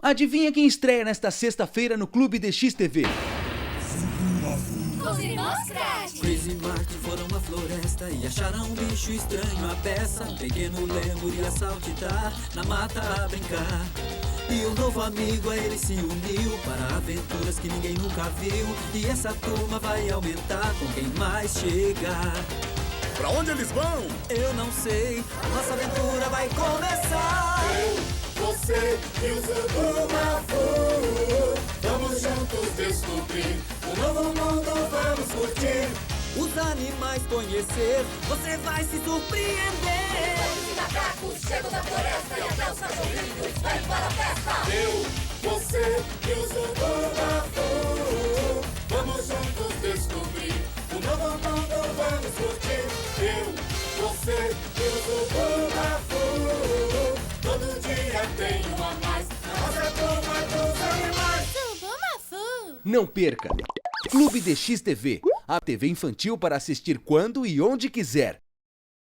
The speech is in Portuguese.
Adivinha quem estreia nesta sexta-feira no Clube DX TV? Os irmãos Crash! Crazy Mark foram à floresta e acharam um bicho estranho, a peça. Um pequeno lemur ia saltitar na mata a brincar. E um novo amigo a ele se uniu para aventuras que ninguém nunca viu. E essa turma vai aumentar com quem mais chegar. Pra onde eles vão? Eu não sei, nossa aventura vai começar. Você e o Zubumafu, vamos juntos descobrir um novo mundo, vamos curtir. Os animais conhecer, você vai se surpreender. Os macacos chegam da floresta e até os cachorrinhos vêm para a festa. Eu, você e o Zubumafu, vamos juntos descobrir um novo mundo, vamos curtir. Eu, você e o Zubumafu, todo dia tem um a mais na nossa turma dos animais. Zubumafu! Não perca! Clube DX TV, a TV infantil para assistir quando e onde quiser.